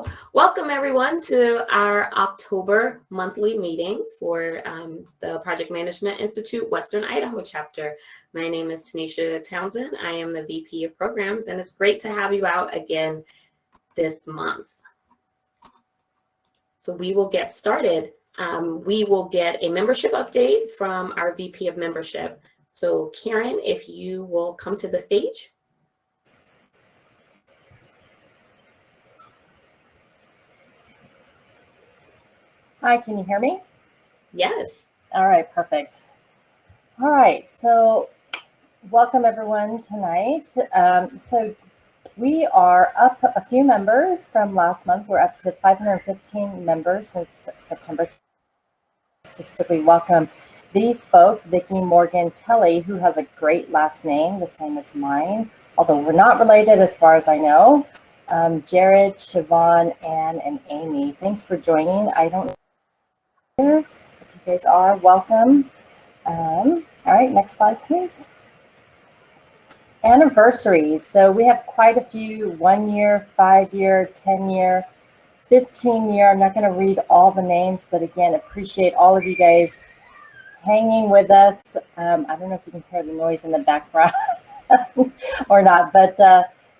So welcome everyone to our October monthly meeting for the Project Management Institute Western Idaho chapter. My name is Tanisha Townsend. I am the VP of Programs, and it's great to have you out again this month. So we will get started. We will get a membership update from our VP of Membership. So Karen, if you will come to the stage. Hi, can you hear me? Yes. All right, perfect. All right, so welcome everyone tonight. So we are up a few members from last month. We're up to 515 members since September. Specifically welcome these folks, Vicki, Morgan, Kelly, who has a great last name, the same as mine, although we're not related as far as I know. Jared, Siobhan, Ann, and Amy. Thanks for joining. I don't know if you guys are, welcome. All right, next slide, please. Anniversaries. So we have quite a few, 1 year, 5 year, 10 year, 15 year. I'm not going to read all the names, but again, appreciate all of you guys hanging with us. I don't know if you can hear the noise in the background or not, but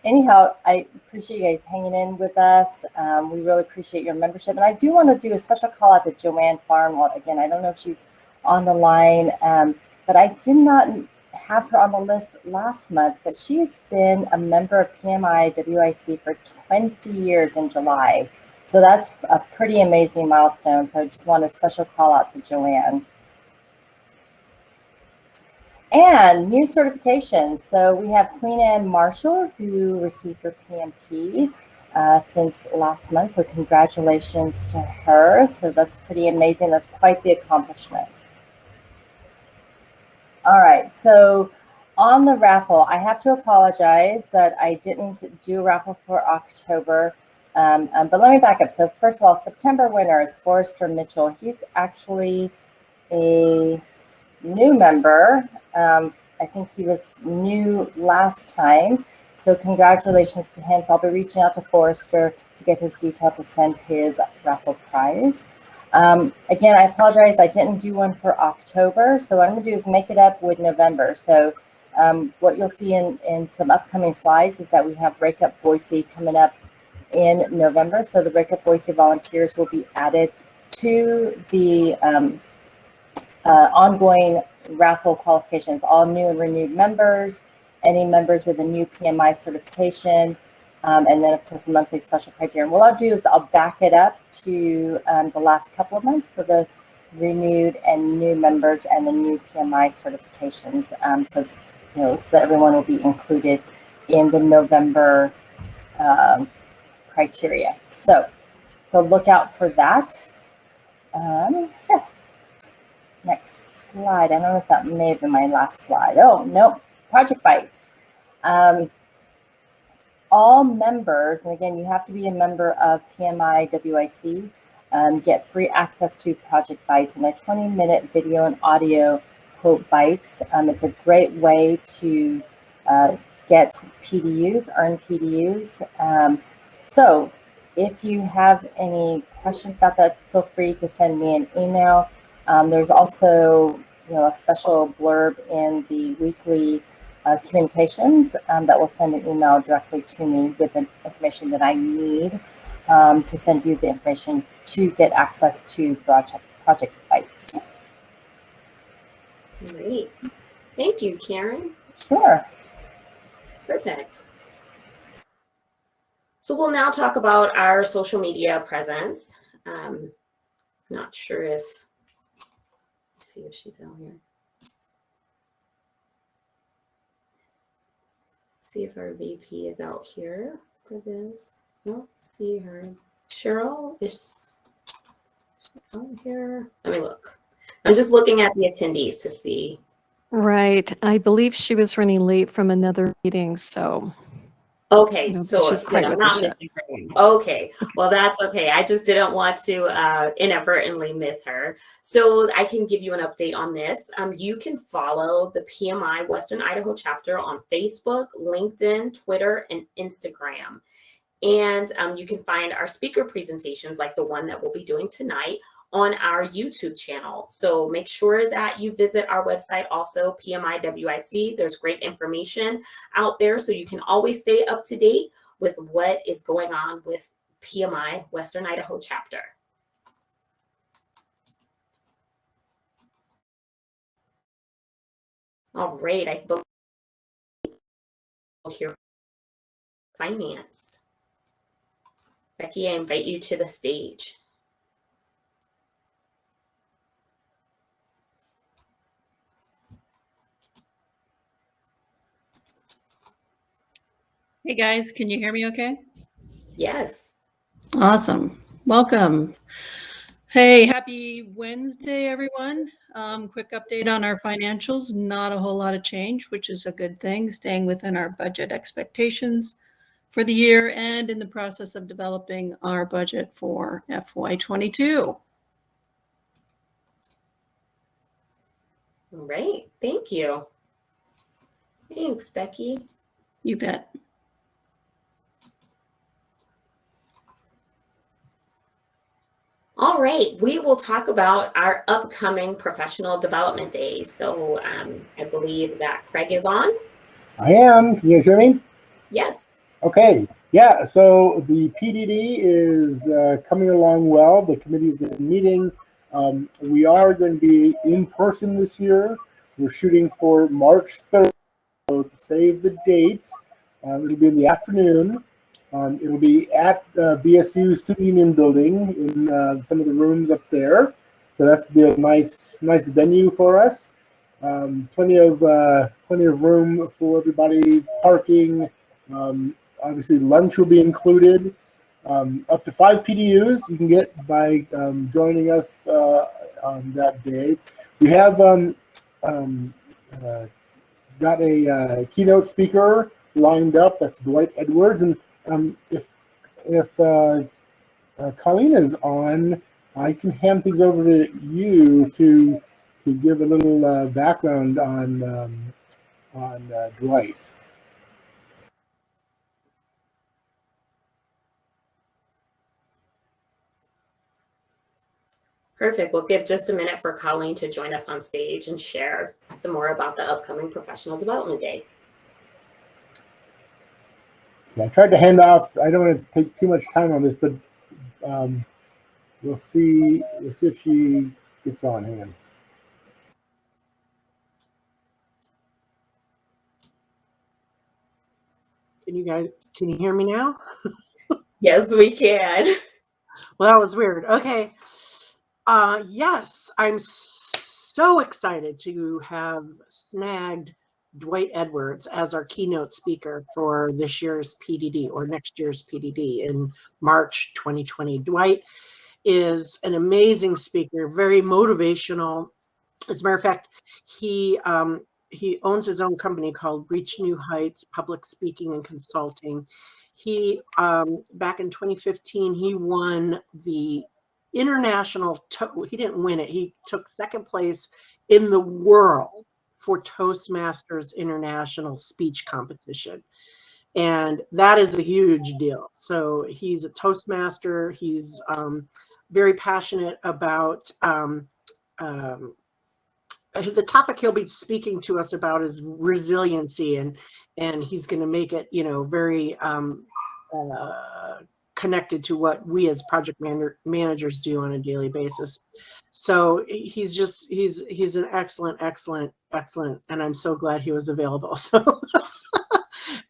anyhow, I appreciate you guys hanging in with us. We really appreciate your membership. And I do want to do a special call out to Joanne Farnwell. Again, I don't know if she's on the line, but I did not have her on the list last month, but she's been a member of PMI WIC for 20 years in July. So that's a pretty amazing milestone. So I just want a special call out to Joanne. And new certifications. So we have Queen Anne Marshall, who received her PMP since last month. So congratulations to her. So that's pretty amazing. That's quite the accomplishment. All right. So on the raffle, I have to apologize that I didn't do a raffle for October. But let me back up. So first of all, September winner is Forrester Mitchell. He's actually a new member. I think he was new last time. So congratulations to him. So I'll be reaching out to Forrester to get his detail to send his raffle prize. Again, I apologize. I didn't do one for October. So what I'm going to do is make it up with November. So what you'll see in some upcoming slides is that we have Break Up Boise coming up in November. So the Break Up Boise volunteers will be added to the ongoing raffle qualifications, all new and renewed members, any members with a new PMI certification, and then of course the monthly special criteria. And what I'll do is I'll back it up to the last couple of months for the renewed and new members and the new PMI certifications. So that everyone will be included in the November criteria. So look out for that. Yeah. Next slide. I don't know if that may have been my last slide. Oh, no. Project Bites. All members, and again, you have to be a member of PMI WIC, get free access to Project Bites and a 20-minute video and audio quote bites. It's a great way to get PDUs, earn PDUs. So if you have any questions about that, feel free to send me an email. There's also, a special blurb in the weekly communications that will send an email directly to me with the information that I need to send you the information to get access to Project Bites. Great. Thank you, Karen. Sure. Perfect. So we'll now talk about our social media presence. Not sure if, let's see if she's out here. See if our VP is out here for this. Nope, see her. Cheryl is out here. Let me look. I'm just looking at the attendees to see. Right. I believe she was running late from another meeting, so. Okay, so she's quite I'm with not the missing her. Okay, well, that's okay. I just didn't want to inadvertently miss her. So I can give you an update on this. You can follow the PMI Western Idaho chapter on Facebook, LinkedIn, Twitter, and Instagram. And you can find our speaker presentations like the one that we'll be doing tonight on our YouTube channel. So make sure that you visit our website also, PMI-WIC. There's great information out there so you can always stay up to date with what is going on with PMI Western Idaho chapter. All right, I believe we'll hear finance. Becky, I invite you to the stage. Hey guys, can you hear me okay? Yes. Awesome. Welcome. Hey, happy Wednesday, everyone. Quick update on our financials. Not a whole lot of change, which is a good thing, staying within our budget expectations for the year and in the process of developing our budget for FY22. All right, thank you. Thanks, Becky. You bet. All right, we will talk about our upcoming professional development days. So I believe that Craig is on. I am. Can you guys hear me? Yes. Okay. Yeah. So the PDD is coming along well. The committee's been meeting. We are going to be in person this year. We're shooting for March 3rd. So save the dates. It'll be in the afternoon. It'll be at BSU Student Union Building in some of the rooms up there. So that's be a nice venue for us. Plenty of room for everybody. Parking. Obviously, lunch will be included. Up to 5 PDUs you can get by joining us on that day. We have got a keynote speaker lined up. That's Dwight Edwards, and if Colleen is on, I can hand things over to you to give a little background on Dwight. Perfect. We'll give just a minute for Colleen to join us on stage and share some more about the upcoming Professional Development Day. Yeah, I tried to hand off. I don't want to take too much time on this, but we'll see. We'll see if she gets on. Hang on. Can you hear me now? Yes, we can. Well, that was weird. Okay. Yes, I'm so excited to have snagged Dwight Edwards as our keynote speaker for this year's PDD or next year's PDD in March 2020. Dwight is an amazing speaker, very motivational. As a matter of fact, he owns his own company called Reach New Heights Public Speaking and Consulting. He back in 2015 he won the international. He didn't win it. He took second place in the world for Toastmasters International Speech Competition. And that is a huge deal. So he's a Toastmaster. He's very passionate about the topic he'll be speaking to us about is resiliency, and he's going to make it, very connected to what we as project managers do on a daily basis. So he's an excellent, and I'm so glad he was available. So,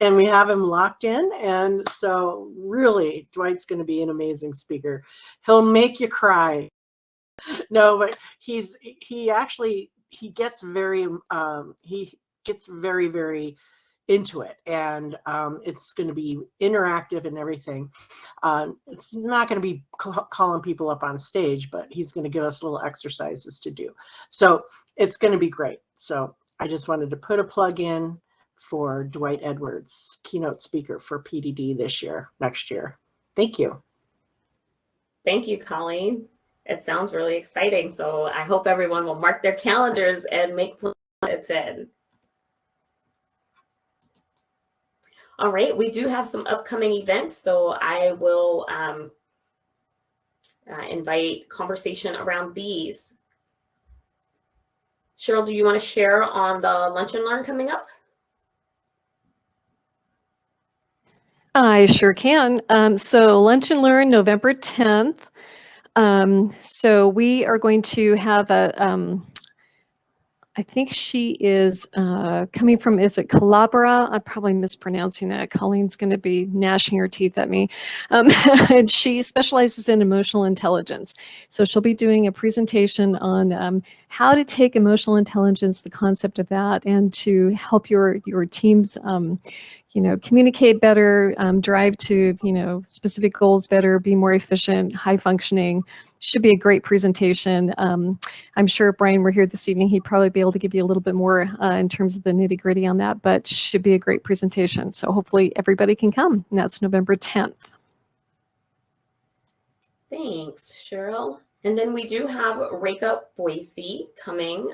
and we have him locked in. And so really, Dwight's going to be an amazing speaker. He'll make you cry. No, but he gets very very into it, and it's going to be interactive and everything. It's not going to be calling people up on stage, but he's going to give us little exercises to do. So it's going to be great. So I just wanted to put a plug in for Dwight Edwards, keynote speaker for PDD next year. Thank you. Thank you, Colleen. It sounds really exciting. So I hope everyone will mark their calendars and make plans to attend. All right, we do have some upcoming events, so I will invite conversation around these. Cheryl, do you want to share on the Lunch and Learn coming up? I sure can. So Lunch and Learn, November 10th. So we are going to have I think she is coming from, is it Calabria? I'm probably mispronouncing that. Colleen's going to be gnashing her teeth at me. And she specializes in emotional intelligence. So she'll be doing a presentation on how to take emotional intelligence, the concept of that, and to help your teams communicate better, drive to, specific goals better, be more efficient, high functioning. Should be a great presentation. I'm sure if Brian were here this evening, he'd probably be able to give you a little bit more in terms of the nitty gritty on that, but should be a great presentation. So hopefully everybody can come, and that's November 10th. Thanks, Cheryl. And then we do have Rake Up Boise coming.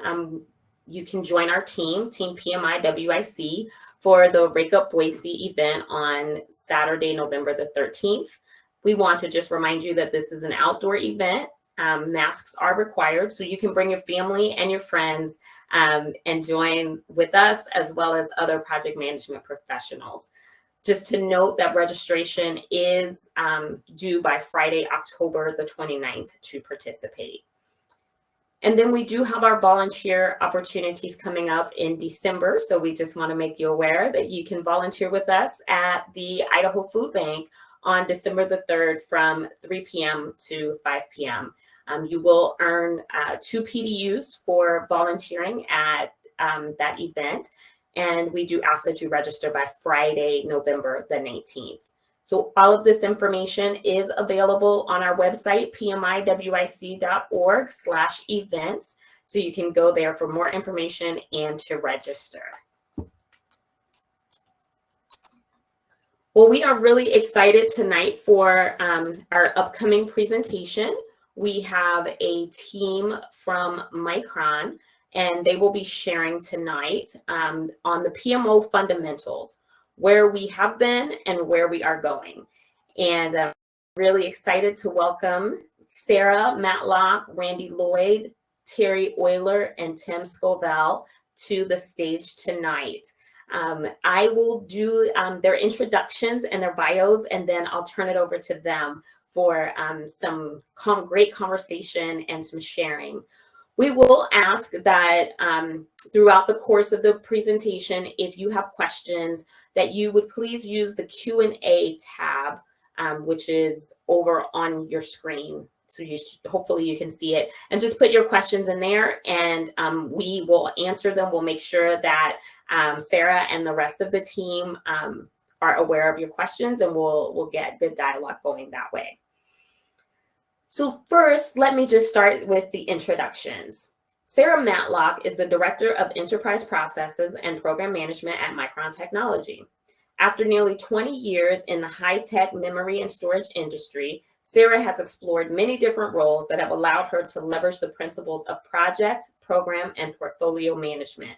You can join our team PMI WIC, for the Rake Up Boise event on Saturday, November the 13th. We want to just remind you that this is an outdoor event. Masks are required, so you can bring your family and your friends and join with us, as well as other project management professionals. Just to note that registration is due by Friday, October the 29th to participate. And then we do have our volunteer opportunities coming up in December. So we just want to make you aware that you can volunteer with us at the Idaho Food Bank on December the 3rd from 3 p.m. to 5 p.m. You will earn 2 PDUs for volunteering at that event. And we do ask that you register by Friday, November the 19th. So all of this information is available on our website, pmiwic.org/events. So you can go there for more information and to register. Well, we are really excited tonight for our upcoming presentation. We have a team from Micron, and they will be sharing tonight on the PMO fundamentals, where we have been and where we are going. And I'm really excited to welcome Sarah Matlock, Randy Lloyd, Terry Euler, and Tim Scovell to the stage tonight. I will do their introductions and their bios, and then I'll turn it over to them for some great conversation and some sharing. We will ask that throughout the course of the presentation, if you have questions, that you would please use the Q&A tab, which is over on your screen. So hopefully you can see it, and just put your questions in there, and we will answer them. We'll make sure that Sarah and the rest of the team are aware of your questions, and we'll get good dialogue going that way. So first, let me just start with the introductions. Sarah Matlock is the Director of Enterprise Processes and Program Management at Micron Technology. After nearly 20 years in the high-tech memory and storage industry, Sarah has explored many different roles that have allowed her to leverage the principles of project, program, and portfolio management.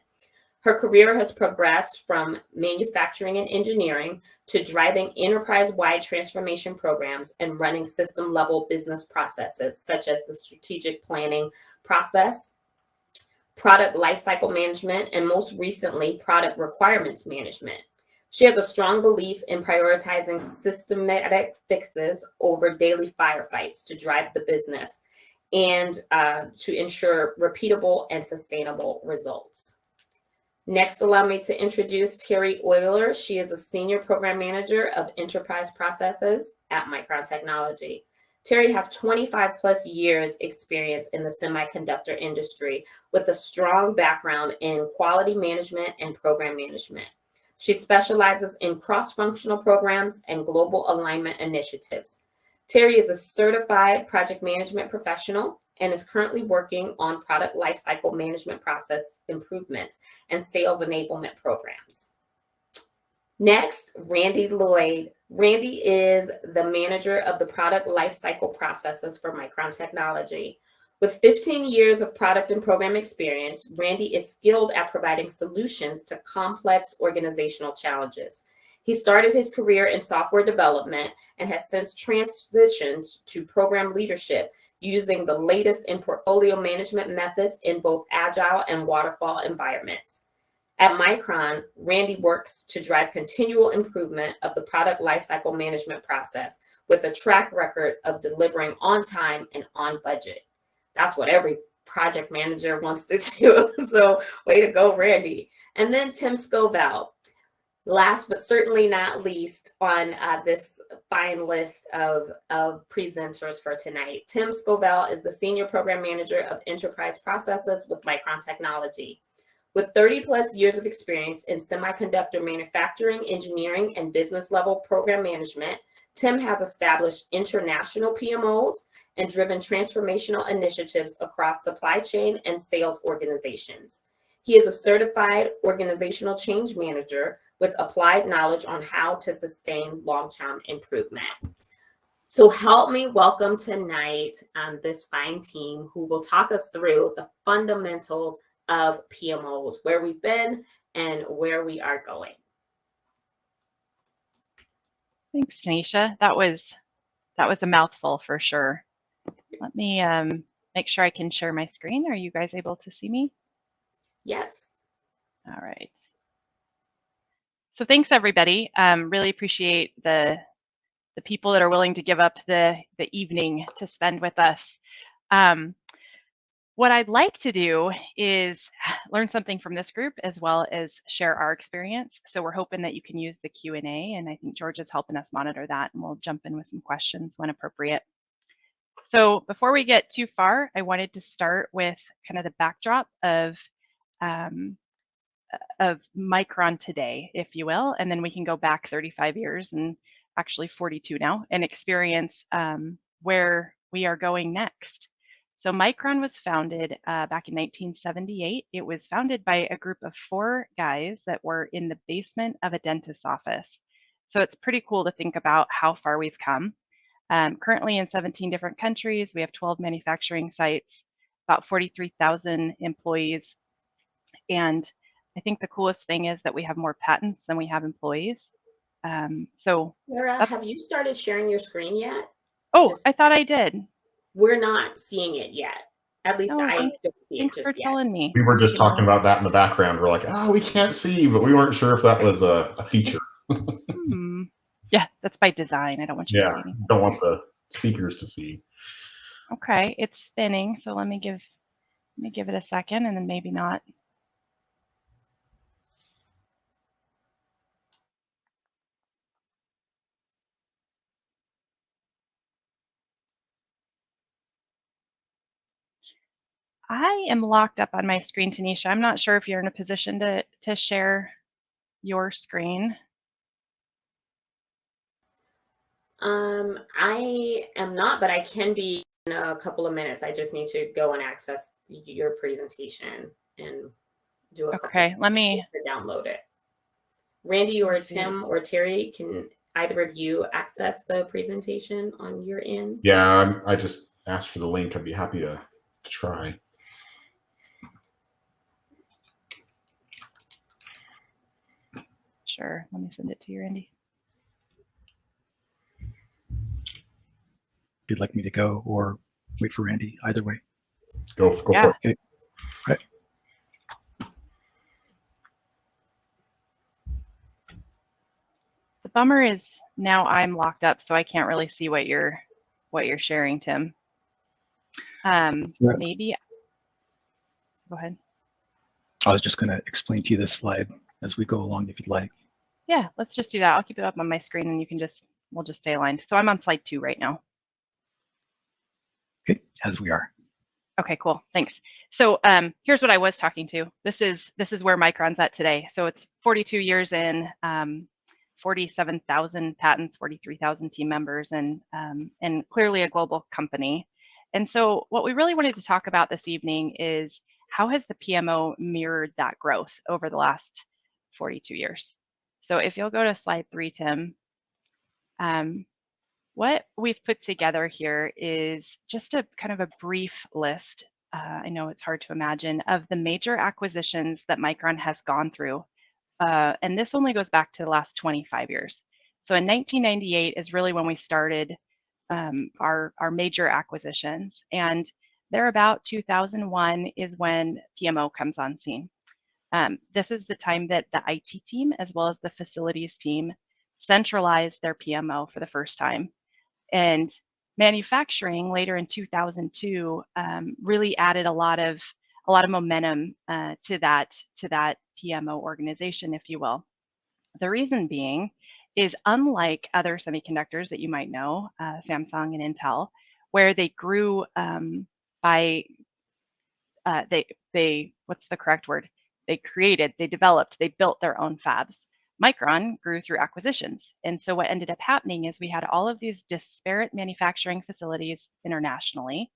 Her career has progressed from manufacturing and engineering to driving enterprise-wide transformation programs and running system-level business processes, such as the strategic planning process, product lifecycle management, and most recently, product requirements management. She has a strong belief in prioritizing systematic fixes over daily firefights to drive the business and to ensure repeatable and sustainable results. Next, allow me to introduce Terry Euler. She is a Senior Program Manager of Enterprise Processes at Micron Technology. Terry has 25 plus years experience in the semiconductor industry with a strong background in quality management and program management. She specializes in cross-functional programs and global alignment initiatives. Terry is a certified project management professional and is currently working on product lifecycle management process improvements and sales enablement programs. Next, Randy Lloyd. Randy is the manager of the product lifecycle processes for Micron Technology. With 15 years of product and program experience, Randy is skilled at providing solutions to complex organizational challenges. He started his career in software development and has since transitioned to program leadership using the latest in portfolio management methods in both Agile and waterfall environments. At Micron, Randy works to drive continual improvement of the product lifecycle management process with a track record of delivering on time and on budget. That's what every project manager wants to do. So way to go, Randy. And then Tim Scovell. Last but certainly not least on this fine list of presenters for tonight, Tim Scovell is the Senior Program Manager of Enterprise Processes with Micron Technology. With 30 plus years of experience in semiconductor manufacturing, engineering, and business level program management, Tim has established international PMOs and driven transformational initiatives across supply chain and sales organizations. He is a certified organizational change manager with applied knowledge on how to sustain long-term improvement. So help me welcome tonight this fine team who will talk us through the fundamentals of PMOs, where we've been and where we are going. Thanks, Tanisha. That was a mouthful for sure. Let me make sure I can share my screen. Are you guys able to see me? Yes. All right. So thanks, everybody. Really appreciate the people that are willing to give up the evening to spend with us. What I'd like to do is learn something from this group as well as share our experience. So we're hoping that you can use the Q&A, and I think George is helping us monitor that, and we'll jump in with some questions when appropriate. So before we get too far, I wanted to start with kind of the backdrop of Micron today, if you will, and then we can go back 35 years and actually 42 now and experience where we are going next. So Micron was founded back in 1978. It was founded by a group of 4 guys that were in the basement of a dentist's office. So it's pretty cool to think about how far we've come. Currently in 17 different countries, we have 12 manufacturing sites, about 43,000 employees. And I think the coolest thing is that we have more patents than we have employees. Sarah, have you started sharing your screen yet? Oh, I thought I did. We're not seeing it yet. At least I don't see it Thanks just for yet. telling me. We were just talking about that in the background. We're like, oh, we can't see, but we weren't sure if that was a feature. Yeah, that's by design. I don't want you to see anything. Don't want the speakers to see. Okay, it's spinning, so let me give it a second, and then maybe not. I am locked up on my screen, Tanisha. I'm not sure if you're in a position to share your screen. I am not, but I can be in a couple of minutes. I just need to go and access your presentation and do a Okay, let me download it. Randy or Tim or Terry, can either of you access the presentation on your end? Yeah, I just asked for the link. I'd be happy to try. Sure, let me send it to you, Randy. If you'd like me to go or wait for Randy, either way. Go for it. Okay. Right. The bummer is now I'm locked up, so I can't really see what you're sharing, Tim. Maybe. Go ahead. I was just going to explain to you this slide as we go along, if you'd like. Yeah, let's just do that. I'll keep it up on my screen, and we'll just stay aligned. So I'm on slide 2 right now. Okay, as we are. Okay, cool. Thanks. So here's what I was talking to. This is where Micron's at today. So it's 42 years in, 47,000 patents, 43,000 team members, and clearly a global company. And so what we really wanted to talk about this evening is how has the PMO mirrored that growth over the last 42 years? So if you'll go to slide 3, Tim, what we've put together here is just a kind of a brief list. I know it's hard to imagine, of the major acquisitions that Micron has gone through and this only goes back to the last 25 years. So in 1998 is really when we started our major acquisitions, and there about 2001 is when PMO comes on scene. This is the time that the IT team as well as the facilities team centralized their PMO for the first time. And manufacturing later in 2002 really added a lot of momentum to that PMO organization, if you will. The reason being is unlike other semiconductors that you might know, Samsung and Intel, where they grew by they what's the correct word? They developed, they built their own fabs. Micron grew through acquisitions. And so what ended up happening is we had all of these disparate manufacturing facilities internationally.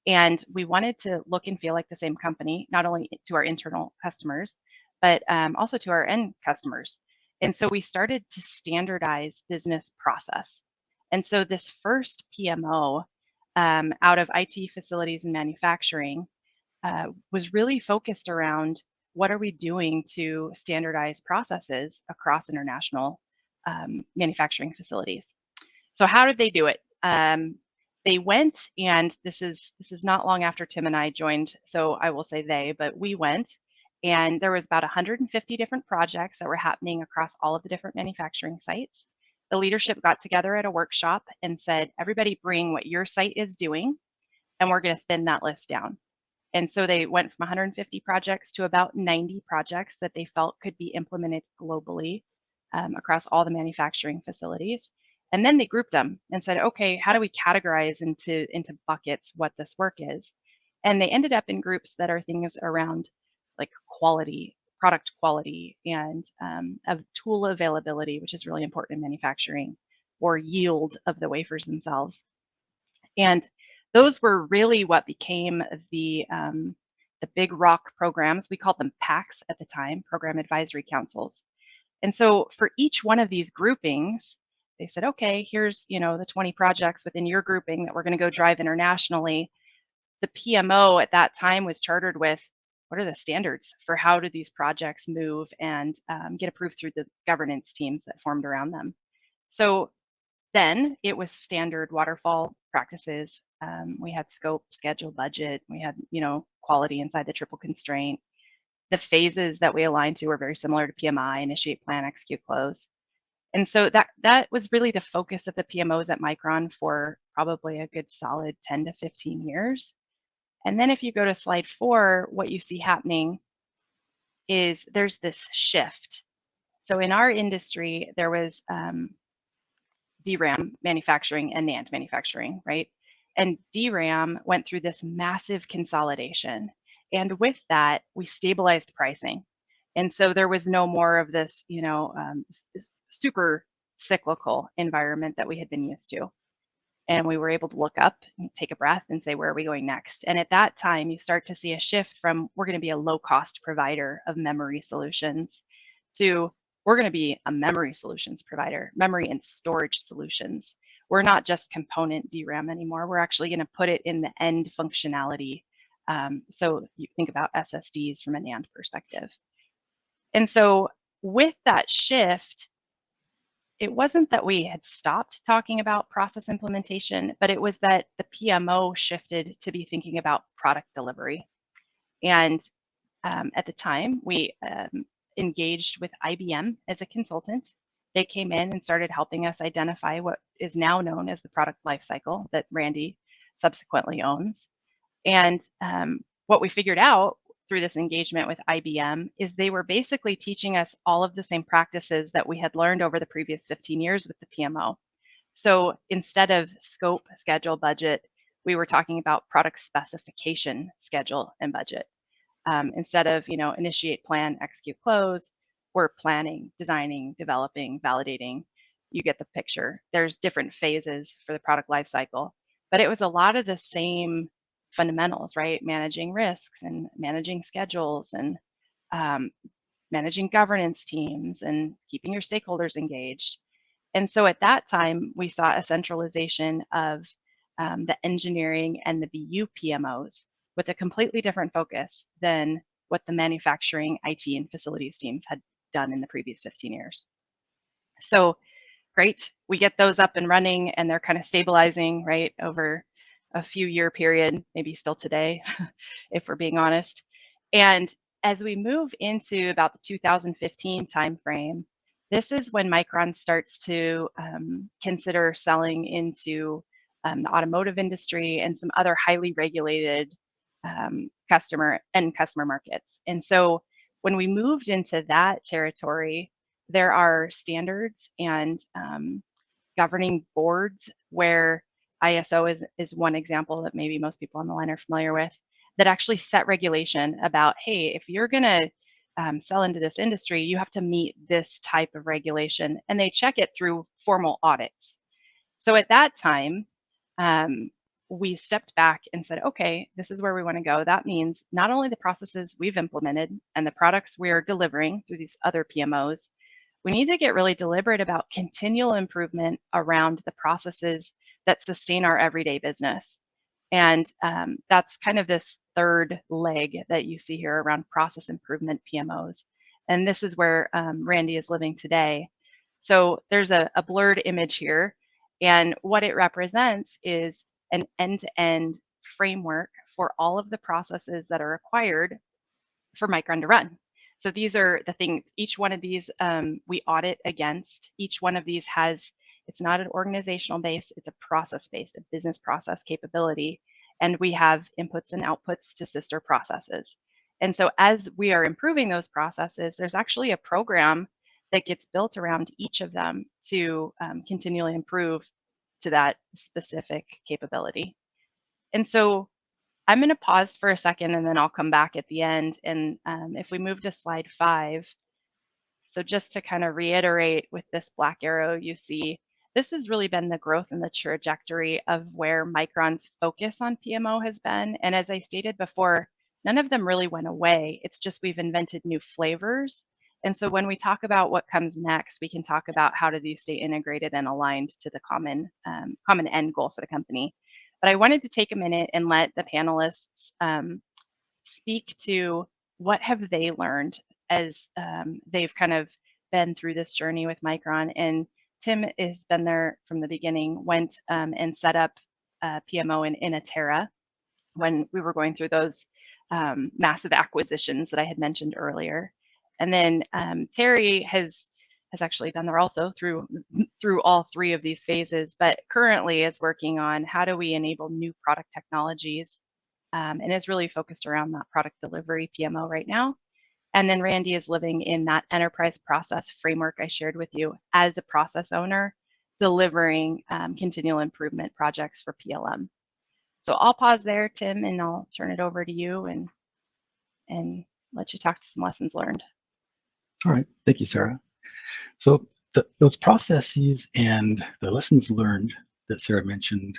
And we wanted to look and feel like the same company, not only to our internal customers, but also to our end customers. And so we started to standardize business process. And so this first PMO out of IT facilities and manufacturing was really focused around what are we doing to standardize processes across international manufacturing facilities. So how did they do it? They went, and this is not long after Tim and I joined, so I will say they, but we went, and there was about 150 different projects that were happening across all of the different manufacturing sites. The leadership got together at a workshop and said, everybody bring what your site is doing, and we're going to thin that list down. And so they went from 150 projects to about 90 projects that they felt could be implemented globally across all the manufacturing facilities. And then they grouped them and said, okay, how do we categorize into buckets what this work is? And they ended up in groups that are things around like quality, product quality, and of tool availability, which is really important in manufacturing, or yield of the wafers themselves. And those were really what became the big rock programs. We called them PACs at the time, Program Advisory Councils. And so for each one of these groupings, they said, okay, here's the 20 projects within your grouping that we're going to go drive internationally. The PMO at that time was chartered with what are the standards for how do these projects move and get approved through the governance teams that formed around them. So then it was standard waterfall practices. We had scope, schedule, budget. We had, quality inside the triple constraint. The phases that we aligned to were very similar to PMI: initiate, plan, execute, close. And so that was really the focus of the PMOs at Micron for probably a good solid 10 to 15 years. And then if you go to slide 4, what you see happening is there's this shift. So in our industry, there was DRAM manufacturing and NAND manufacturing, right? And DRAM went through this massive consolidation. And with that, we stabilized pricing. And so there was no more of this, super cyclical environment that we had been used to. And we were able to look up and take a breath and say, where are we going next? And at that time, you start to see a shift from we're going to be a low-cost provider of memory solutions to we're going to be a memory solutions provider, memory and storage solutions. We're not just component DRAM anymore. We're actually going to put it in the end functionality. So you think about SSDs from a NAND perspective. And so with that shift, it wasn't that we had stopped talking about process implementation, but it was that the PMO shifted to be thinking about product delivery. And at the time, we engaged with IBM as a consultant. They came in and started helping us identify what is now known as the product lifecycle that Randy subsequently owns. And what we figured out through this engagement with IBM is they were basically teaching us all of the same practices that we had learned over the previous 15 years with the PMO. So instead of scope, schedule, budget, we were talking about product specification, schedule, and budget. Instead of initiate, plan, execute, close, we're planning, designing, developing, validating. You get the picture. There's different phases for the product lifecycle, but it was a lot of the same fundamentals, right? Managing risks and managing schedules and managing governance teams and keeping your stakeholders engaged. And so at that time, we saw a centralization of the engineering and the BU PMOs with a completely different focus than what the manufacturing, IT, and facilities teams done in the previous 15 years. So great, we get those up and running and they're kind of stabilizing, right, over a few year period, maybe still today, if we're being honest. And as we move into about the 2015 timeframe, this is when Micron starts to consider selling into the automotive industry and some other highly regulated customer markets. And so when we moved into that territory, there are standards and governing boards where ISO is one example that maybe most people on the line are familiar with, that actually set regulation about, hey, if you're going to sell into this industry, you have to meet this type of regulation, and they check it through formal audits. So at that time, we stepped back and said, okay, this is where we want to go. That means not only the processes we've implemented and the products we're delivering through these other PMOs, we need to get really deliberate about continual improvement around the processes that sustain our everyday business. And that's kind of this third leg that you see here around process improvement PMOs. And this is where Randy is living today. So there's a blurred image here. And what it represents is an end-to-end framework for all of the processes that are required for Micron to run. So these are the things, each one of these we audit against. Each one of these has, it's not an organizational base, it's a process based, a business process capability. And we have inputs and outputs to sister processes. And so as we are improving those processes, there's actually a program that gets built around each of them to continually improve to that specific capability. And so I'm going to pause for a second and then I'll come back at the end. And if we move to slide 5, so just to kind of reiterate with this black arrow, you see, this has really been the growth and the trajectory of where Micron's focus on PMO has been. And as I stated before, none of them really went away. It's just we've invented new flavors. And so when we talk about what comes next, we can talk about how do these stay integrated and aligned to the common end goal for the company. But I wanted to take a minute and let the panelists speak to what have they learned as they've kind of been through this journey with Micron. And Tim has been there from the beginning, went and set up PMO in Atera when we were going through those massive acquisitions that I had mentioned earlier. And then Terry has actually been there also through all 3 of these phases, but currently is working on how do we enable new product technologies and is really focused around that product delivery PMO right now. And then Randy is living in that enterprise process framework I shared with you as a process owner, delivering continual improvement projects for PLM. So I'll pause there, Tim, and I'll turn it over to you and let you talk to some lessons learned. All right, thank you, Sarah. So those processes and the lessons learned that Sarah mentioned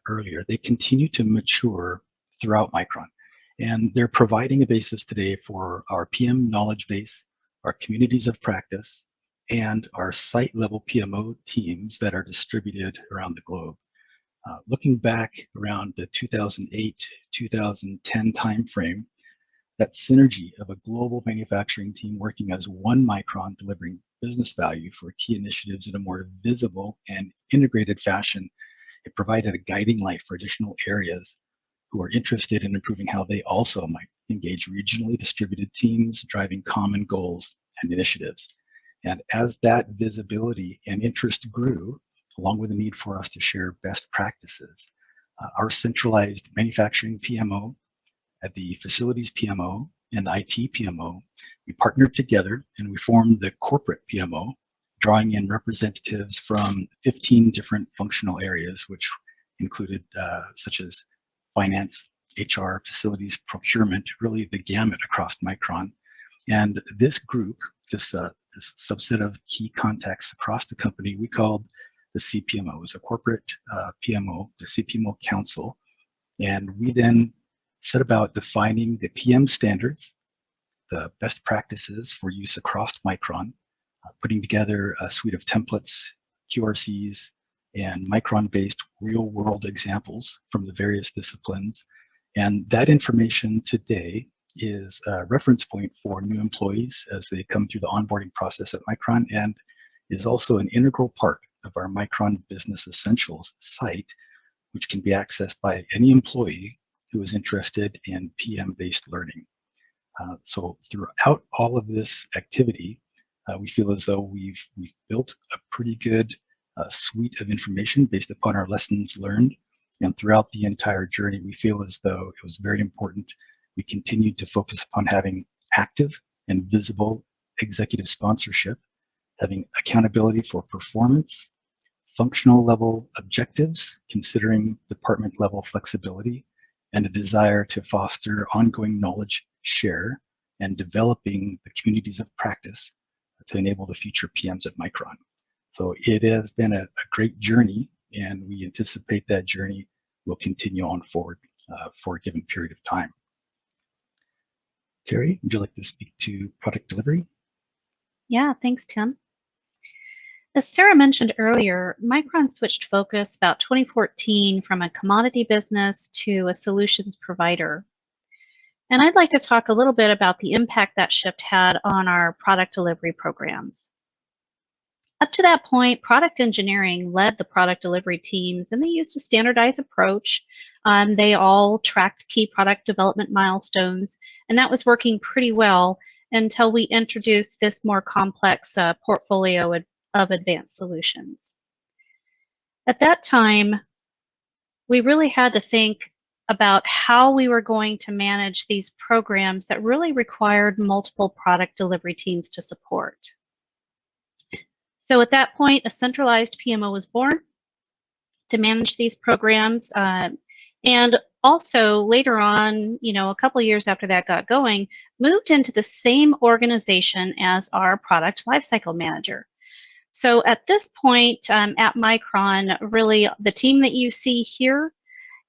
earlier, they continue to mature throughout Micron. And they're providing a basis today for our PM knowledge base, our communities of practice, and our site level PMO teams that are distributed around the globe. Looking back around the 2008-2010 timeframe, that synergy of a global manufacturing team working as one Micron delivering business value for key initiatives in a more visible and integrated fashion, it provided a guiding light for additional areas who are interested in improving how they also might engage regionally distributed teams, driving common goals and initiatives. And as that visibility and interest grew, along with the need for us to share best practices, our centralized manufacturing PMO, at the facilities PMO and the IT PMO, we partnered together and we formed the corporate PMO, drawing in representatives from 15 different functional areas, which included such as finance, HR, facilities, procurement, really the gamut across Micron. And this group, this subset of key contacts across the company, we called the CPMO. It was a corporate PMO, the CPMO Council. And we then set about defining the PM standards, the best practices for use across Micron, putting together a suite of templates, QRCs, and Micron-based real-world examples from the various disciplines. And that information today is a reference point for new employees as they come through the onboarding process at Micron, and is also an integral part of our Micron Business Essentials site, which can be accessed by any employee who is interested in PM-based learning. So throughout all of this activity, we feel as though we've built a pretty good suite of information based upon our lessons learned. And throughout the entire journey, we feel as though it was very important we continued to focus upon having active and visible executive sponsorship, having accountability for performance, functional level objectives, considering department level flexibility, and a desire to foster ongoing knowledge share and developing the communities of practice to enable the future PMs at Micron. So it has been a great journey, and we anticipate that journey will continue on forward for a given period of time. Terry, would you like to speak to product delivery? Yeah, thanks, Tim. As Sarah mentioned earlier, Micron switched focus about 2014 from a commodity business to a solutions provider. And I'd like to talk a little bit about the impact that shift had on our product delivery programs. Up to that point, product engineering led the product delivery teams, and they used a standardized approach. They all tracked key product development milestones, and that was working pretty well until we introduced this more complex portfolio of advanced solutions. At that time, we really had to think about how we were going to manage these programs that really required multiple product delivery teams to support. So at that point, a centralized PMO was born to manage these programs. And also later on, a couple years after that got going, moved into the same organization as our product lifecycle manager. So at this point at Micron, really the team that you see here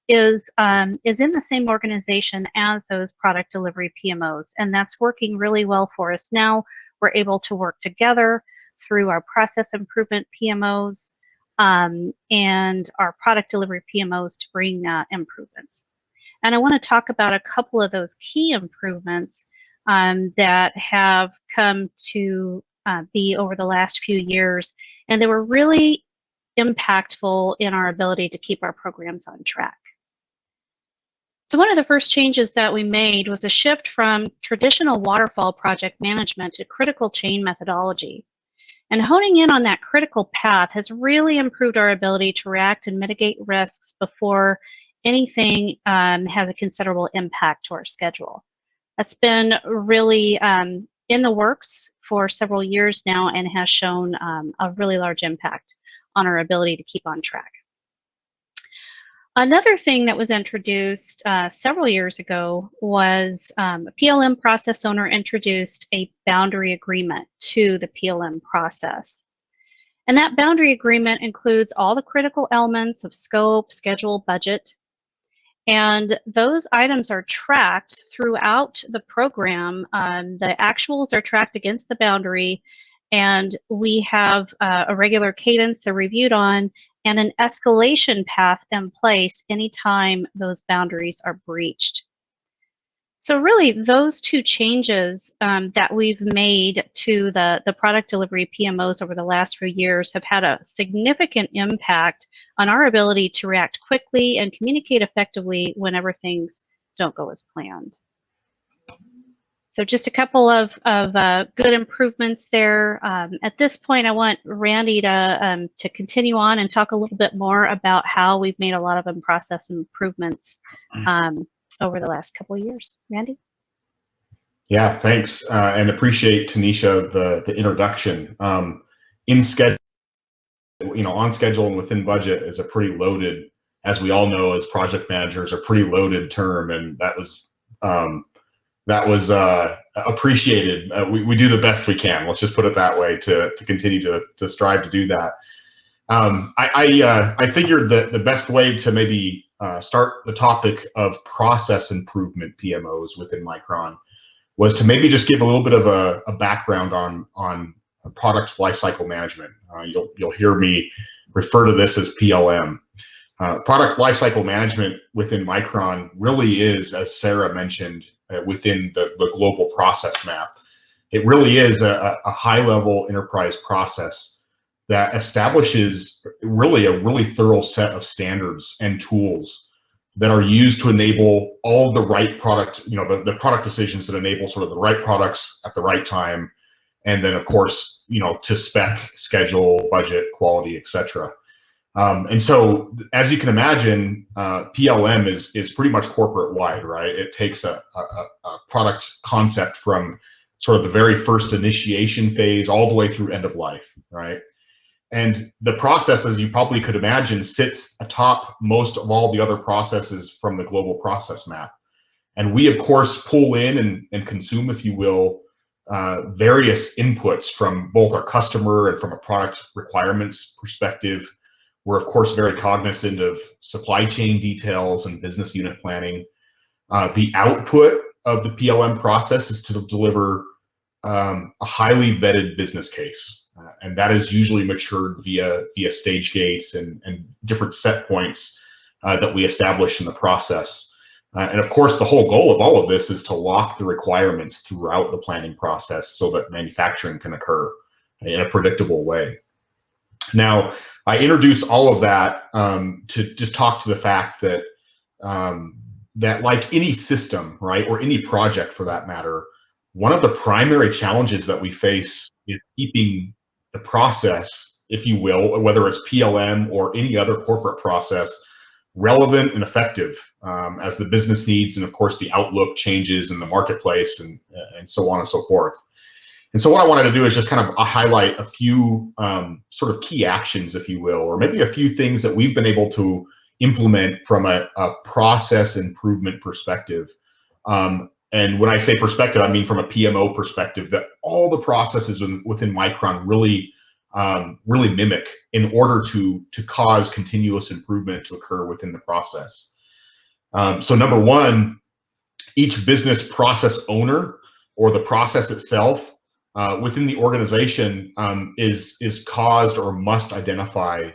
is in the same organization as those product delivery PMOs. And that's working really well for us now. We're able to work together through our process improvement PMOs and our product delivery PMOs to bring improvements. And I want to talk about a couple of those key improvements that have come to be over the last few years, and they were really impactful in our ability to keep our programs on track. So one of the first changes that we made was a shift from traditional waterfall project management to critical chain methodology. And honing in on that critical path has really improved our ability to react and mitigate risks before anything has a considerable impact to our schedule. That's been really in the works for several years now and has shown a really large impact on our ability to keep on track. Another thing that was introduced several years ago was a PLM process owner introduced a boundary agreement to the PLM process. And that boundary agreement includes all the critical elements of scope, schedule, budget. And those items are tracked throughout the program. The actuals are tracked against the boundary, and we have a regular cadence they're reviewed on and an escalation path in place anytime those boundaries are breached. So really, those two changes that we've made to the product delivery PMOs over the last few years have had a significant impact on our ability to react quickly and communicate effectively whenever things don't go as planned. So just a couple of good improvements there. At this point, I want Randy to continue on and talk a little bit more about how we've made a lot of process improvements over the last couple of years. Randy? Yeah, thanks, and appreciate, Tanisha, the introduction. In schedule, on schedule and within budget is a pretty loaded, as we all know as project managers, a pretty loaded term, and that was appreciated. We do the best we can. Let's just put it that way to continue to strive to do that. I figured that the best way to maybe start the topic of process improvement PMOs within Micron was to maybe just give a little bit of a background on product lifecycle management. You'll hear me refer to this as PLM. Product lifecycle management within Micron really is, as Sarah mentioned, within the global process map. It really is a high-level enterprise process that establishes really a really thorough set of standards and tools that are used to enable all the right product, the product decisions that enable sort of the right products at the right time, and then of course, to spec, schedule, budget, quality, etc. And so, as you can imagine, PLM is pretty much corporate wide, right? It takes a product concept from sort of the very first initiation phase all the way through end of life, right? And the process, as you probably could imagine, sits atop most of all the other processes from the global process map. And we, of course, pull in and consume, if you will, various inputs from both our customer and from a product requirements perspective. We're, of course, very cognizant of supply chain details and business unit planning. The output of the PLM process is to deliver a highly vetted business case. And that is usually matured via stage gates and different set points that we establish in the process. And of course, the whole goal of all of this is to lock the requirements throughout the planning process so that manufacturing can occur in a predictable way. Now, I introduce all of that to just talk to the fact that that like any system, right, or any project for that matter, one of the primary challenges that we face is keeping the process, if you will, whether it's PLM or any other corporate process, relevant and effective as the business needs and of course the outlook changes in the marketplace and so on and so forth. And so what I wanted to do is just kind of highlight a few sort of key actions, if you will, or maybe a few things that we've been able to implement from a process improvement perspective. And when I say perspective, I mean from a PMO perspective, that all the processes within Micron really mimic in order to cause continuous improvement to occur within the process. So number one, each business process owner or the process itself within the organization is caused or must identify,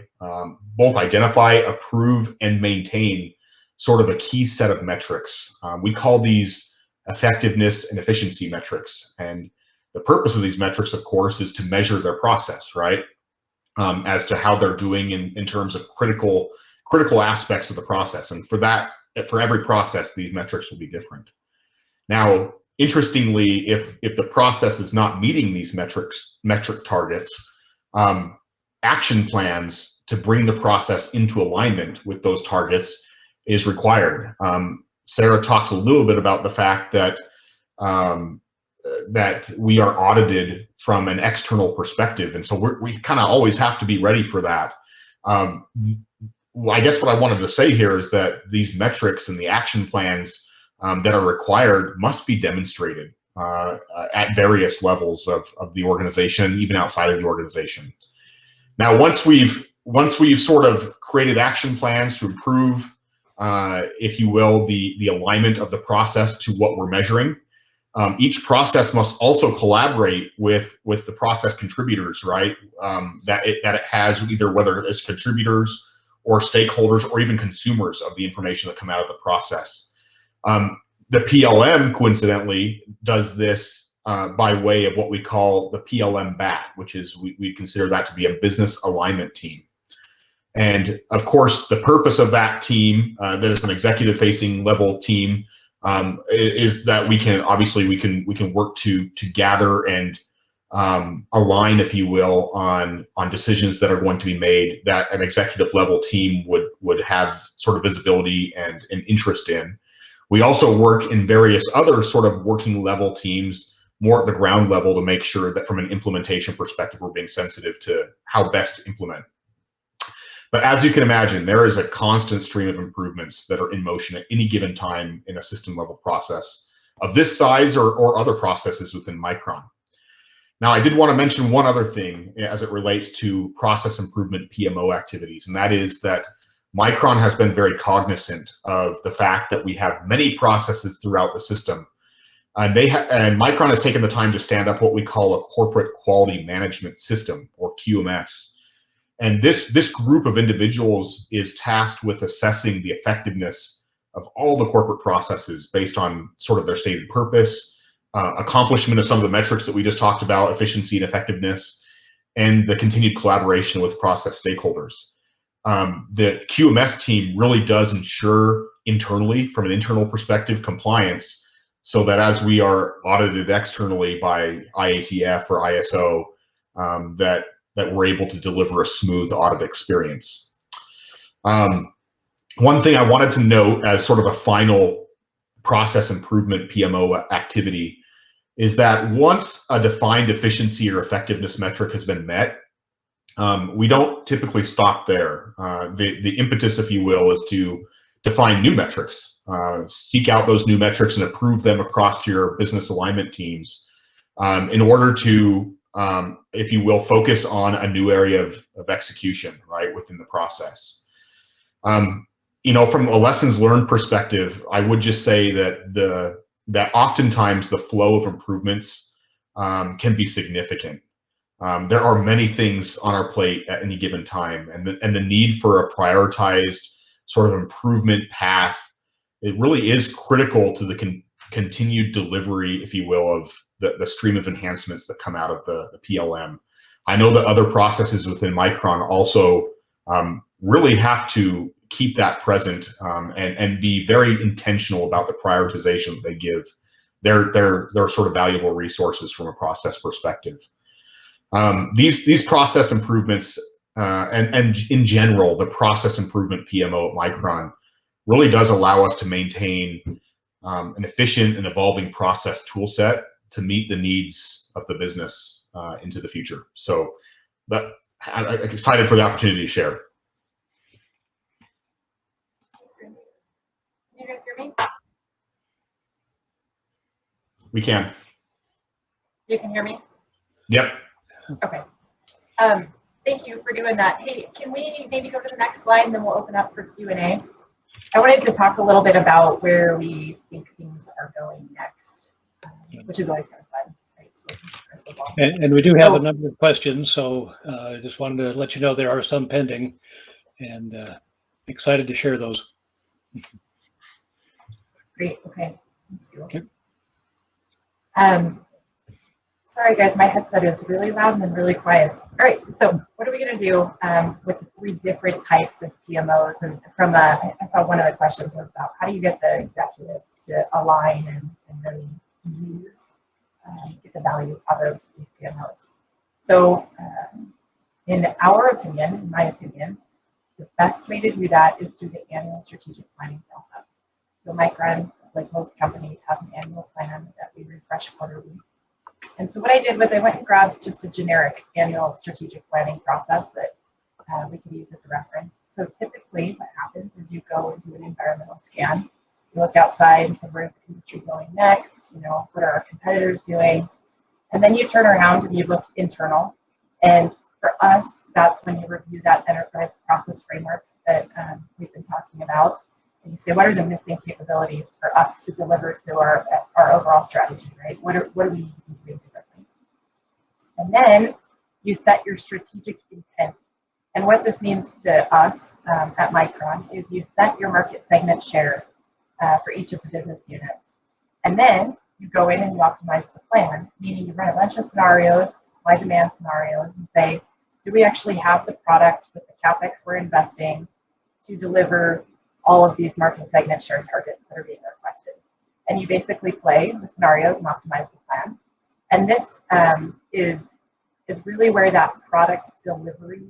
both identify, approve, and maintain sort of a key set of metrics. We call these effectiveness and efficiency metrics. And the purpose of these metrics, of course, is to measure their process, right? As to how they're doing in terms of critical aspects of the process. And for that, for every process, these metrics will be different. Now, interestingly, if the process is not meeting these metric targets, action plans to bring the process into alignment with those targets is required. Sarah talked a little bit about the fact that that we are audited from an external perspective, and so we kind of always have to be ready for that. I guess what I wanted to say here is that these metrics and the action plans that are required must be demonstrated at various levels of the organization, even outside of the organization. Now, once we've sort of created action plans to improve, if you will, the alignment of the process to what we're measuring, each process must also collaborate with the process contributors, right? That it has, either whether it's contributors or stakeholders or even consumers of the information that come out of the process. The PLM, coincidentally, does this by way of what we call the PLM BAT, which is, we consider that to be a business alignment team. And of course, the purpose of that team, that is an executive-facing level team, is that we can work to gather and align, if you will, on decisions that are going to be made that an executive level team would have sort of visibility and interest in. We also work in various other sort of working level teams, more at the ground level, to make sure that from an implementation perspective, we're being sensitive to how best to implement. But as you can imagine, there is a constant stream of improvements that are in motion at any given time in a system level process of this size or other processes within Micron. Now, I did want to mention one other thing as it relates to process improvement PMO activities, and that is that Micron has been very cognizant of the fact that we have many processes throughout the system. And Micron has taken the time to stand up what we call a corporate quality management system, or QMS. And this group of individuals is tasked with assessing the effectiveness of all the corporate processes based on sort of their stated purpose, accomplishment of some of the metrics that we just talked about, efficiency and effectiveness, and the continued collaboration with process stakeholders. The QMS team really does ensure internally, from an internal perspective, compliance, so that as we are audited externally by IATF or ISO, that we're able to deliver a smooth audit experience. One thing I wanted to note as sort of a final process improvement PMO activity is that once a defined efficiency or effectiveness metric has been met, we don't typically stop there. The impetus, if you will, is to define new metrics, seek out those new metrics and approve them across your business alignment teams in order to, if you will, focus on a new area of execution, right, within the process. You know, from a lessons learned perspective, I would just say that that oftentimes the flow of improvements can be significant. There are many things on our plate at any given time, and the need for a prioritized sort of improvement path, it really is critical to the continued delivery, if you will, of the stream of enhancements that come out of the PLM. I know that other processes within Micron also really have to keep that present and be very intentional about the prioritization that they give their sort of valuable resources from a process perspective. These process improvements and in general, the process improvement PMO at Micron really does allow us to maintain an efficient and evolving process tool set to meet the needs of the business into the future. So I'm excited for the opportunity to share. Can you guys hear me? We can. You can hear me? Yep. Okay. Thank you for doing that. Hey, can we maybe go to the next slide and then we'll open up for Q&A? I wanted to talk a little bit about where we think things are going next, which is always kind of fun, right? So, and we do have a number of questions, so I just wanted to let you know there are some pending, and excited to share those. Great, okay. Thank you. Okay. Sorry guys, my headset is really loud and then really quiet. All right, so what are we gonna do with the 3 different types of PMOs? And from I saw one of the questions was about how do you get the executives to align and really use, get the value out of these PMOs. So in our opinion, in my opinion, the best way to do that is through the annual strategic planning process. So Micron, like most companies, has an annual plan that we refresh quarterly. And so what I did was I went and grabbed just a generic annual strategic planning process that we could use as a reference. So typically what happens is you go and do an environmental scan. You look outside and say, where's the industry going next? You know, what are our competitors doing? And then you turn around and you look internal. And for us, that's when you review that enterprise process framework that we've been talking about. And you say, what are the missing capabilities for us to deliver to our overall strategy, right? What do we need to be doing differently? And then you set your strategic intent. And what this means to us at Micron is you set your market segment share for each of the business units. And then you go in and you optimize the plan, meaning you run a bunch of scenarios, supply demand scenarios, and say, do we actually have the product with the CapEx we're investing to deliver all of these market segment share targets that are being requested? And you basically play the scenarios and optimize the plan. And this is really where that product delivery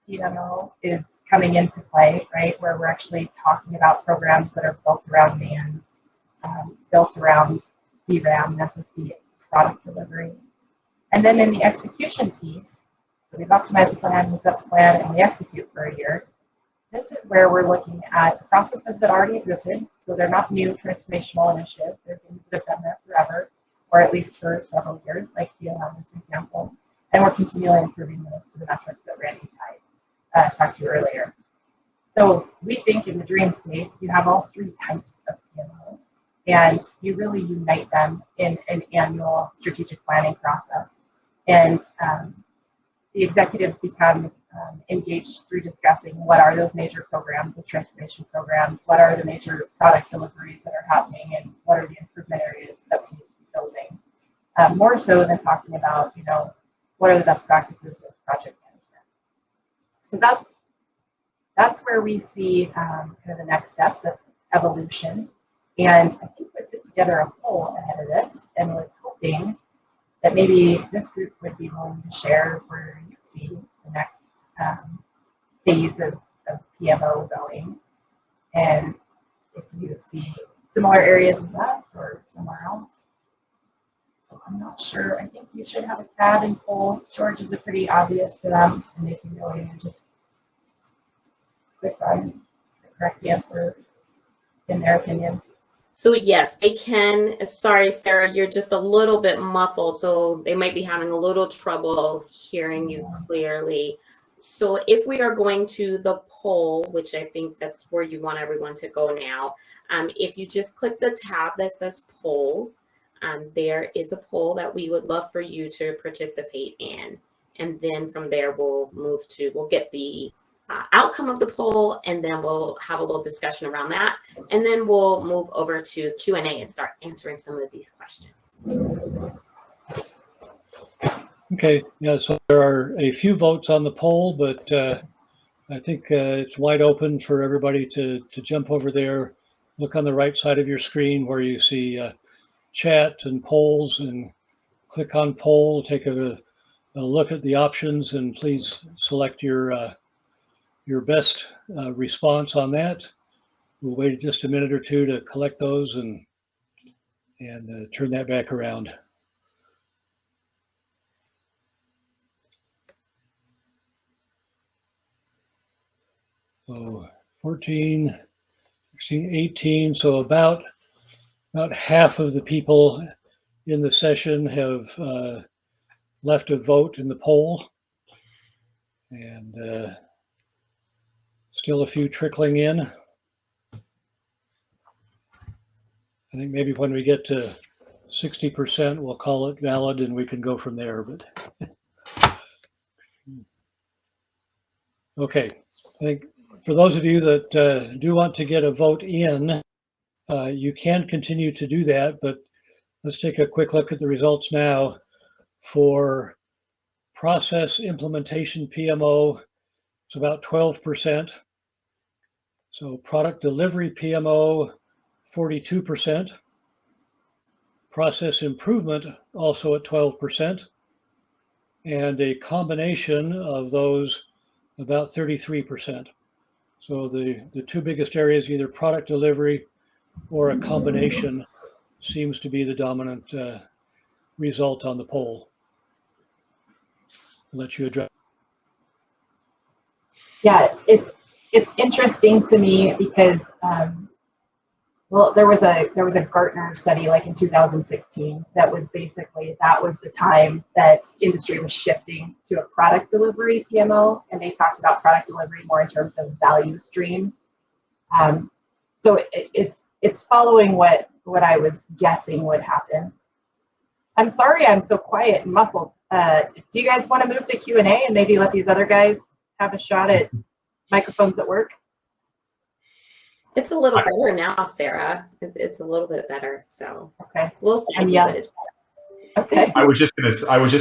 PMO is coming into play, right? Where we're actually talking about programs that are built around NAND, built around DRAM, SSD, product delivery. And then in the execution piece, so we've optimized the plan, we set the plan, and we execute for a year. This is where we're looking at processes that already existed. So they're not new transformational initiatives. They're things that have been there forever, or at least for several years, like PLM as an example. And we're continually improving those to the metrics that Randy talked to earlier. So we think in the dream state, you have all 3 types of PMO, and you really unite them in an annual strategic planning process. And the executives become engaged through discussing what are those major programs, those transformation programs, what are the major product deliveries that are happening, and what are the improvement areas that we need to be building. More so than talking about, what are the best practices of project management. So that's where we see kind of the next steps of evolution. And I think we put together a poll ahead of this and was hoping that maybe this group would be willing to share where you see the next phase of PMO going, and if you see similar areas as us or somewhere else. So I'm not sure. I think you should have a tab in polls. George is pretty obvious to them, and they can go in and just click on the correct answer in their opinion. So yes, they can. Sorry, Sarah, you're just a little bit muffled, so they might be having a little trouble hearing you clearly. So if we are going to the poll, which I think that's where you want everyone to go now, if you just click the tab that says polls, there is a poll that we would love for you to participate in. And then from there, we'll get the outcome of the poll, and then we'll have a little discussion around that. And then we'll move over to Q&A and start answering some of these questions. Okay, yeah, so there are a few votes on the poll, but I think it's wide open for everybody to jump over there, look on the right side of your screen where you see chat and polls, and click on poll, take a look at the options, and please select your best response on that. We'll wait just a minute or two to collect those and turn that back around. So 14, 16, 18, so about half of the people in the session have left a vote in the poll, and still a few trickling in. I think maybe when we get to 60%, we'll call it valid and we can go from there. But okay, I think for those of you that do want to get a vote in, you can continue to do that, but let's take a quick look at the results now. For process implementation PMO, it's about 12%. So product delivery PMO, 42%. Process improvement also at 12%. And a combination of those, about 33%. So the two biggest areas, either product delivery or a combination, seems to be the dominant result on the poll. I'll let you address. Yeah, it's interesting to me because well, there was a Gartner study like in 2016 that was the time that industry was shifting to a product delivery PMO, and they talked about product delivery more in terms of value streams. So it's following what I was guessing would happen. I'm sorry I'm so quiet and muffled. Do you guys want to move to Q&A and maybe let these other guys have a shot at microphones that work? It's a little better now, Sarah. It's a little bit better. So okay, it's a little sticky, but it's better. Okay. I was just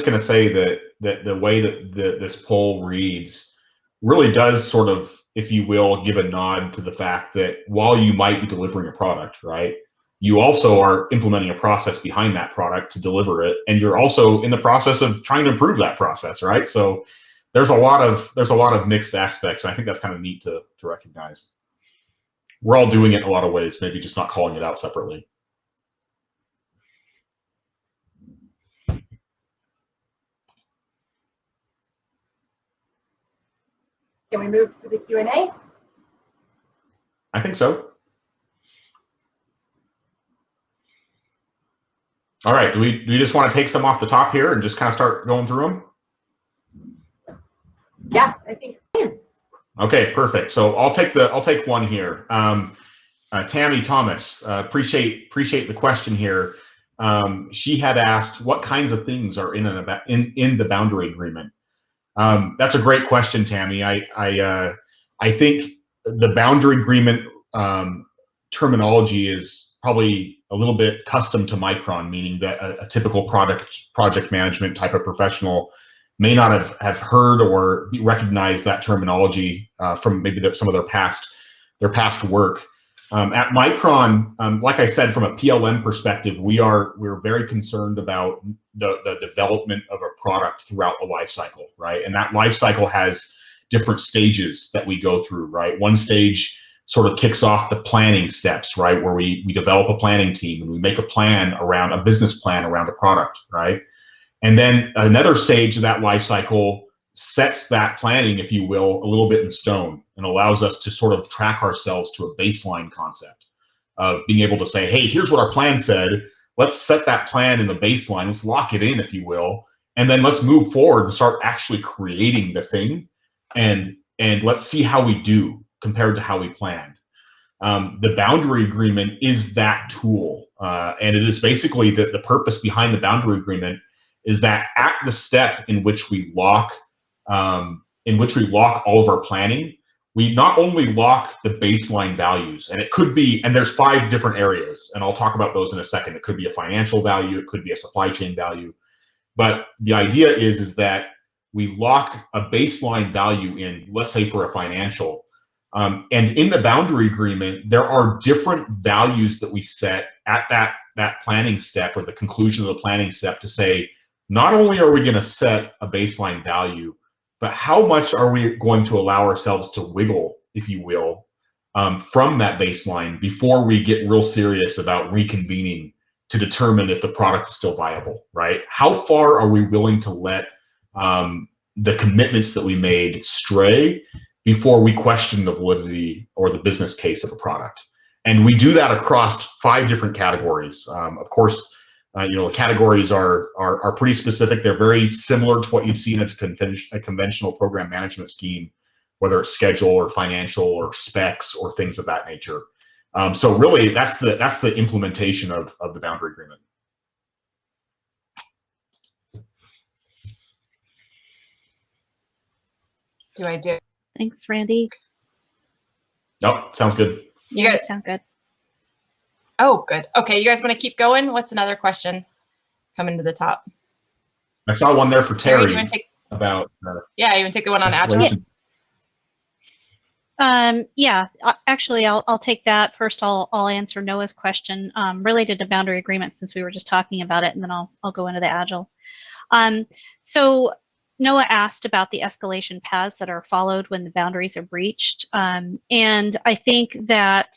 gonna say that the way that this poll reads really does sort of, if you will, give a nod to the fact that while you might be delivering a product, right, you also are implementing a process behind that product to deliver it, and you're also in the process of trying to improve that process, right? So there's a lot of mixed aspects, and I think that's kind of neat to recognize. We're all doing it in a lot of ways, maybe just not calling it out separately. Can we move to the Q&A? I think so. All right, do we just want to take some off the top here and just kind of start going through them? Yeah, I think so. Okay, perfect. So I'll take one here. Tammy Thomas, appreciate the question here. She had asked what kinds of things are in the boundary agreement. That's a great question, Tammy. I think the boundary agreement terminology is probably a little bit custom to Micron, meaning that a typical project management type of professional may not have heard or recognized that terminology from maybe some of their past work. At Micron, like I said, from a PLM perspective, we're very concerned about the development of a product throughout the life cycle, right? And that life cycle has different stages that we go through, right? One stage sort of kicks off the planning steps, right? Where we develop a planning team and we make a plan around a business plan around a product, right? And then another stage of that life cycle sets that planning, if you will, a little bit in stone and allows us to sort of track ourselves to a baseline concept of being able to say, hey, here's what our plan said. Let's set that plan in the baseline. Let's lock it in, if you will. And then let's move forward and start actually creating the thing. And let's see how we do compared to how we planned. The boundary agreement is that tool. And it is basically the purpose behind the boundary agreement is that at the step in which we lock all of our planning, we not only lock the baseline values, and it could be, and there's 5 different areas, and I'll talk about those in a second. It could be a financial value, it could be a supply chain value, but the idea is that we lock a baseline value in, let's say for a financial, and in the boundary agreement, there are different values that we set at that planning step or the conclusion of the planning step to say, not only are we going to set a baseline value, but how much are we going to allow ourselves to wiggle, if you will, from that baseline before we get real serious about reconvening to determine if the product is still viable, right? How far are we willing to let the commitments that we made stray before we question the validity or the business case of a product? And we do that across 5 different categories. Of course, the categories are pretty specific. They're very similar to what you'd see in a conventional program management scheme, whether it's schedule or financial or specs or things of that nature. So really, that's the implementation of the boundary agreement. Do I do? Thanks, Randy. Nope, sounds good. You guys sound good. Oh, good. Okay, you guys want to keep going? What's another question coming to the top? I saw one there for Terry you want to take, about. Yeah, you want to take the one on Agile? Yeah, actually, I'll take that first. I'll answer Noah's question related to boundary agreement, since we were just talking about it, and then I'll go into the Agile. So Noah asked about the escalation paths that are followed when the boundaries are breached, and I think that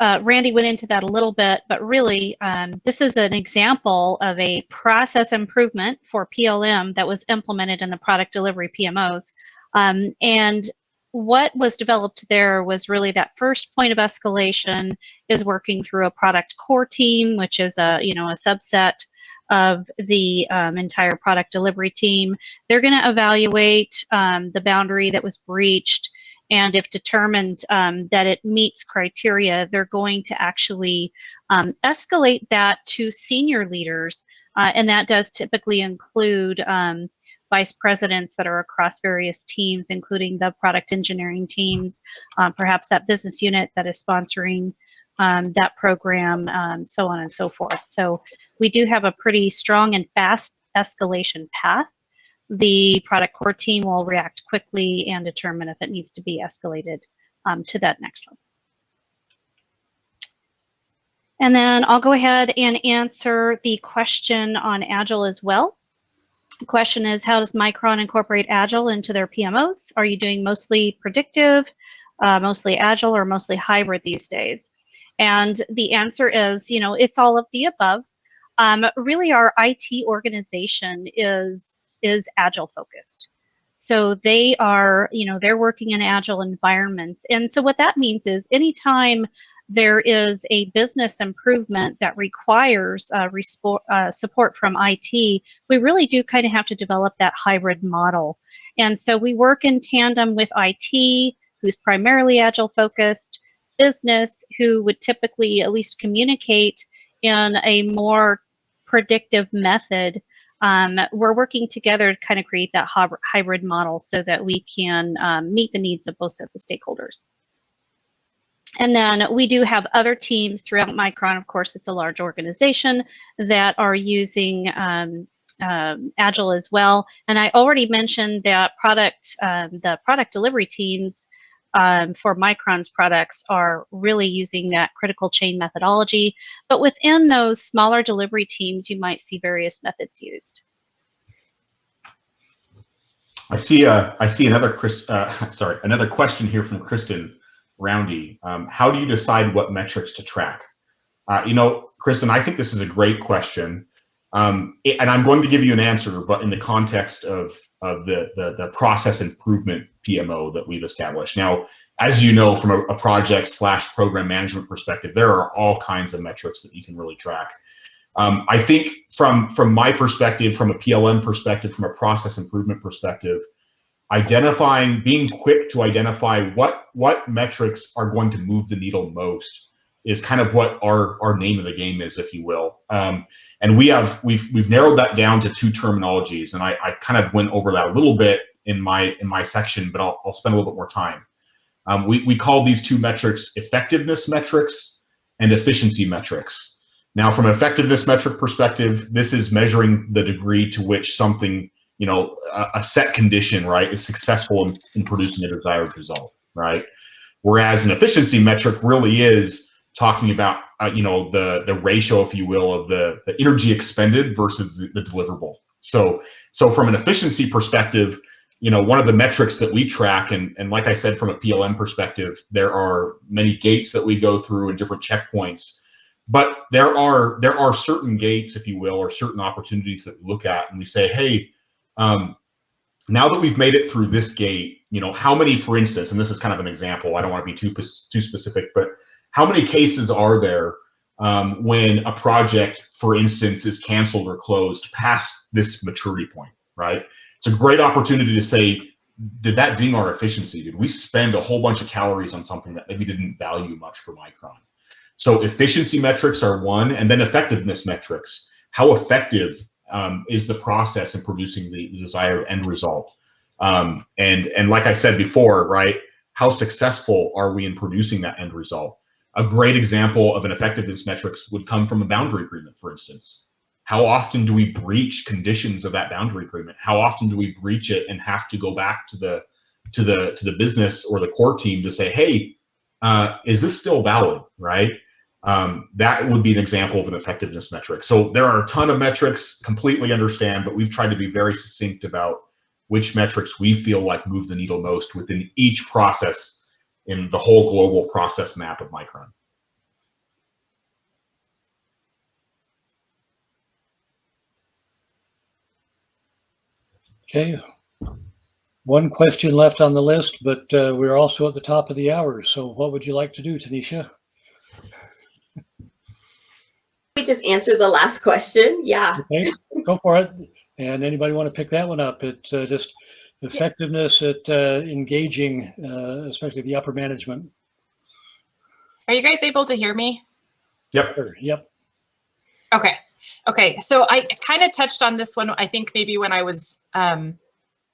Randy went into that a little bit, but really, this is an example of a process improvement for PLM that was implemented in the product delivery PMOs. And what was developed there was really that first point of escalation is working through a product core team, which is a subset of the entire product delivery team. They're going to evaluate the boundary that was breached, and if determined that it meets criteria, they're going to actually escalate that to senior leaders, and that does typically include vice presidents that are across various teams, including the product engineering teams, perhaps that business unit that is sponsoring that program, so on and so forth. So we do have a pretty strong and fast escalation path. The product core team will react quickly and determine if it needs to be escalated to that next level. And then I'll go ahead and answer the question on Agile as well. The question is, how does Micron incorporate Agile into their PMOs? Are you doing mostly predictive, mostly Agile, or mostly hybrid these days? And the answer is, it's all of the above. Really, our IT organization is Agile focused. So they are, they're working in Agile environments. And so what that means is anytime there is a business improvement that requires support from IT, we really do kind of have to develop that hybrid model. And so we work in tandem with IT, who's primarily Agile focused, business, who would typically at least communicate in a more predictive method we're working together to kind of create that hybrid model so that we can meet the needs of both sets of stakeholders. And then we do have other teams throughout Micron. Of course, it's a large organization that are using Agile as well. And I already mentioned that the product delivery teams for Micron's products are really using that critical chain methodology. But within those smaller delivery teams, you might see various methods used. I see another another question here from Kristen Roundy. How do you decide what metrics to track? Kristen, I think this is a great question. And I'm going to give you an answer, but in the context of the process improvement PMO that we've established. Now, as you know, from a project/program management perspective, there are all kinds of metrics that you can really track. I think from my perspective, from a PLM perspective, from a process improvement perspective, being quick to identify what metrics are going to move the needle most is kind of what our name of the game is, if you will. And we've narrowed that down to two terminologies, and I kind of went over that a little bit in my section, but I'll spend a little bit more time. We call these two metrics effectiveness metrics and efficiency metrics. Now, from an effectiveness metric perspective, this is measuring the degree to which something, a set condition, right, is successful in producing a desired result, right? Whereas an efficiency metric really is talking about, the ratio, if you will, of the energy expended versus the deliverable. So from an efficiency perspective, one of the metrics that we track, and like I said, from a PLM perspective, there are many gates that we go through and different checkpoints. But there are certain gates, if you will, or certain opportunities that we look at and we say, hey, now that we've made it through this gate, how many, for instance, and this is kind of an example, I don't want to be too specific, but how many cases are there when a project, for instance, is canceled or closed past this maturity point, right? It's a great opportunity to say, did that ding our efficiency? Did we spend a whole bunch of calories on something that maybe didn't value much for Micron? So efficiency metrics are one, and then effectiveness metrics. How effective is the process in producing the desired end result? And like I said before, right, how successful are we in producing that end result? A great example of an effectiveness metrics would come from a boundary agreement, for instance. How often do we breach conditions of that boundary agreement? How often do we breach it and have to go back to the business or the core team to say, hey, is this still valid, right? That would be an example of an effectiveness metric. So there are a ton of metrics, completely understand, but we've tried to be very succinct about which metrics we feel like move the needle most within each process in the whole global process map of Micron. Okay. One question left on the list, but we're also at the top of the hour. So what would you like to do, Tanisha? We just answered the last question. Yeah. Okay, go for it. And anybody want to pick that one up? It's just effectiveness at engaging, especially the upper management. Are you guys able to hear me? Yep. Yep. Okay. So I kind of touched on this one, I think maybe when I was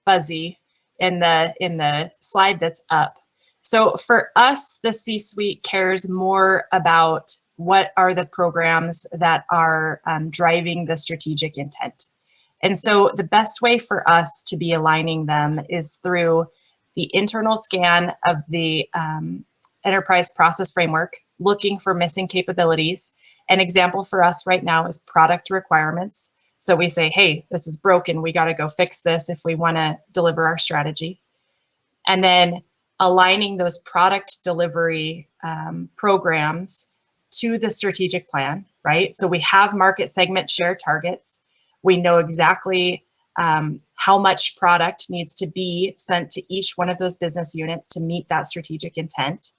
fuzzy in the slide that's up. So for us, the C-suite cares more about what are the programs that are driving the strategic intent. And so the best way for us to be aligning them is through the internal scan of the enterprise process framework, looking for missing capabilities. An example for us right now is product requirements. So we say, hey, this is broken. We got to go fix this if we want to deliver our strategy. And then aligning those product delivery programs to the strategic plan, right? So we have market segment share targets. We know exactly how much product needs to be sent to each one of those business units to meet that strategic intent.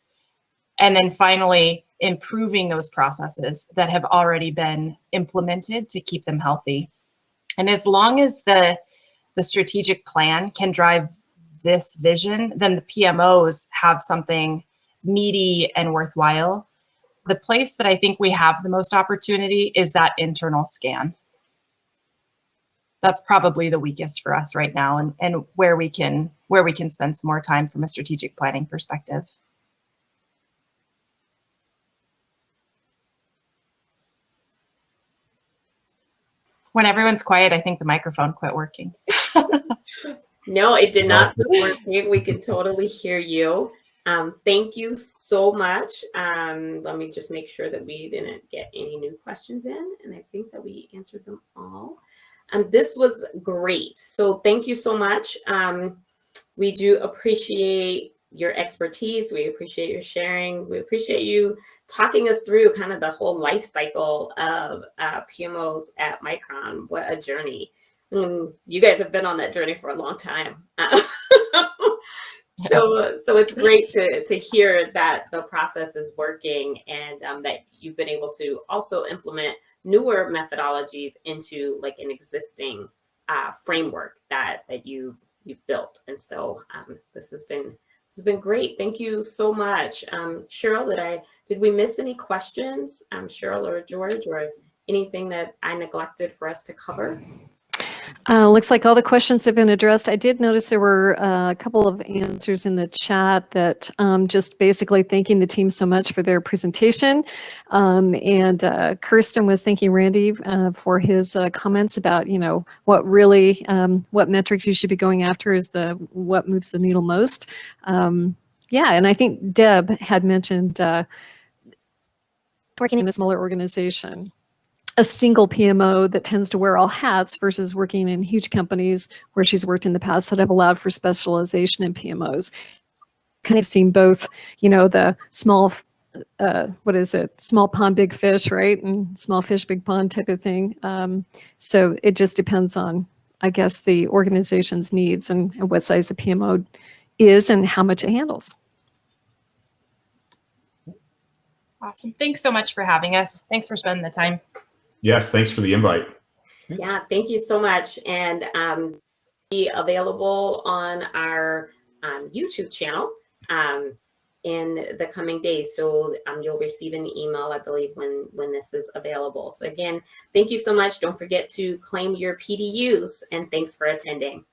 And then finally, improving those processes that have already been implemented to keep them healthy. And as long as the strategic plan can drive this vision, then the PMOs have something meaty and worthwhile. The place that I think we have the most opportunity is that internal scan. that's probably the weakest for us right now, and where we can spend some more time from a strategic planning perspective. When everyone's quiet, I think the microphone quit working. No, it did not quit working. We can totally hear you. Thank you so much. Let me just make sure that we didn't get any new questions in, and I think that we answered them all. This was great. So thank you so much. We do appreciate your expertise. We appreciate your sharing. We appreciate you talking us through kind of the whole life cycle of PMOs at Micron. What a journey. You guys have been on that journey for a long time. So it's great to hear that the process is working, and that you've been able to also implement newer methodologies into like an existing framework that you've built. And so this has been great. Thank you so much. Cheryl, did we miss any questions? Cheryl or George, or anything that I neglected for us to cover? Looks like all the questions have been addressed. I did notice there were a couple of answers in the chat that just basically thanking the team so much for their presentation. And Kirsten was thanking Randy for his comments about, what really, what metrics you should be going after is what moves the needle most. Yeah, and I think Deb had mentioned working in a smaller organization, a single PMO that tends to wear all hats versus working in huge companies where she's worked in the past that have allowed for specialization in PMOs. Kind of seen both, the small, small pond, big fish, right? And small fish, big pond type of thing. So it just depends on, I guess, the organization's needs and what size the PMO is and how much it handles. Awesome. Thanks so much for having us. Thanks for spending the time. Yes, thanks for the invite. Yeah, thank you so much. And be available on our YouTube channel in the coming days. So you'll receive an email, I believe, when this is available. So again, thank you so much. Don't forget to claim your PDUs, and thanks for attending.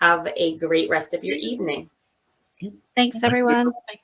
Have a great rest of your evening. Thanks, everyone. Bye.